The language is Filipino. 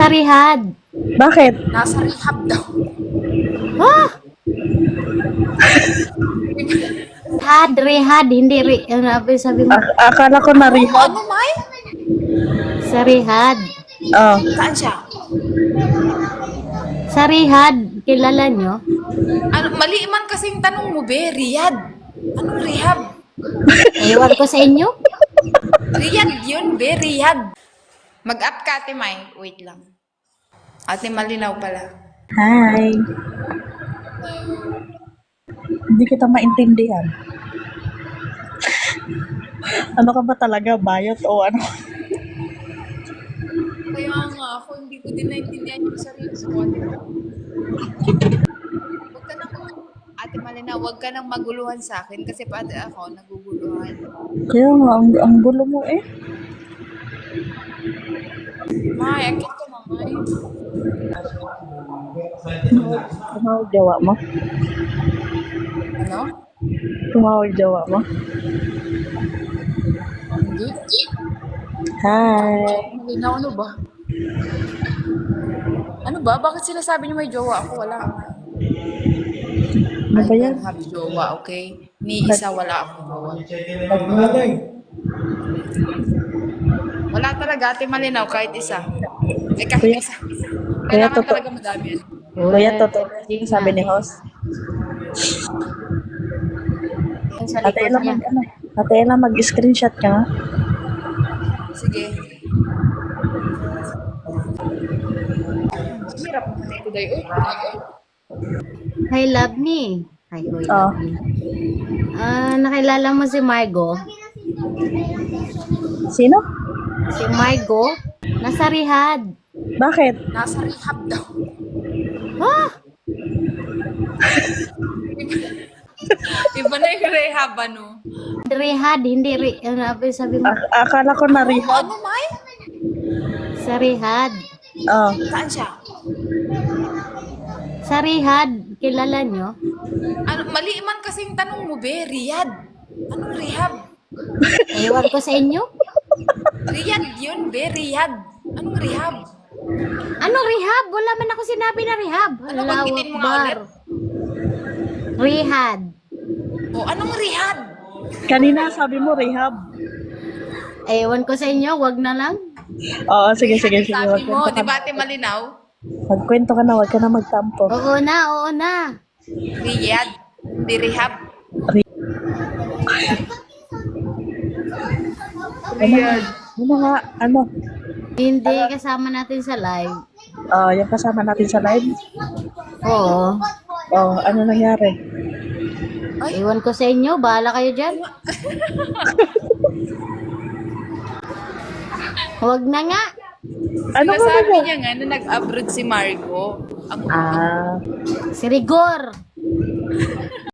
Sa rehab. Bakit? Nasa rehab daw. Ah! Rehab, hindi ano sabi mo? Akala ko na rehab. Ano, May? Sa rehab. Oh. Saan siya? Sa rehab, kilala nyo? Ano, mali man kasing tanong mo, be. Riyadh. Anong rehab? Ewan ko sa inyo. Riyadh yun, be. Riyadh. Mag-up ka, Ate May. Wait lang. Ate Malinaw pala. Hi. Hindi kita maintindihan. Ano ka ba talaga? Bayot o ano? Kaya nga ako, hindi ko din naintindihan yung sarili ko. Huwag ka nang, Ate Malinaw, huwag ka nang maguluhan sa akin kasi pati ako naguguluhan. Kaya nga, ang gulo mo eh. May, akit ka na, May. Tumawag jawa mo. Ano? Tumawag jawa mo. Hindi? Hi. Malinaw, ano ba? Ano ba? Bakit sinasabi niyo may jowa ako? Wala nga. Ano ba I yan? don't have jowa, okay? Ni isa wala akong jowa. Wala talaga, Ate Malinaw, kahit isa. Eh, kahit Kuya- isa. Kuya, Kailangan totoo. talaga madami yan. Kuya, totoo. Sabi ni host. Sa Ate likod Ella, niya. Ate Ella, mag-screenshot ka nga. Sige. Hirap mo na ito, Dayo. Hi, love me. Hi, hoy, Oh. love me. Nakilala mo si Margo? Sino? Si Margo? Nasa rehab. Bakit? Nasa rehab daw. Ah! Iba na yung rehab, ano? Rehab, hindi ano sabi mo? Akala ko na rehab. Ano, May? Sa rehab. Oh. Saan siya? Sa rehab, kilala nyo? Ano, mali man kasing tanong mo, be. Riyadh. Anong rehab? Ewan ko sa inyo. Riyadh yun, be. Riyadh. Anong rehab? Anong rehab? Wala man ako sinabi na rehab. Ano, Allahu banggitin mo nga Akbar. ulit? Rehab. O, anong rehab? Kanina sabi mo rehab. Ewan ko sa inyo, wag na lang. Oo, sige. Sabi Magkwento mo, ka di na. ba, Ate Malinaw? Magkwento ka na, wag ka na magtampo. Oo na. Riyadh. Hindi rehab. Ano nga, ano? Hindi kasama natin sa live. Yung kasama natin sa live. Oo. Ano nangyari? Ewan ko sa inyo, bahala kayo dyan. Wag na nga. Ano ba Sinasabi ba? niya nga na nag-abroad si Margo. Ang Ah, Si Rigor.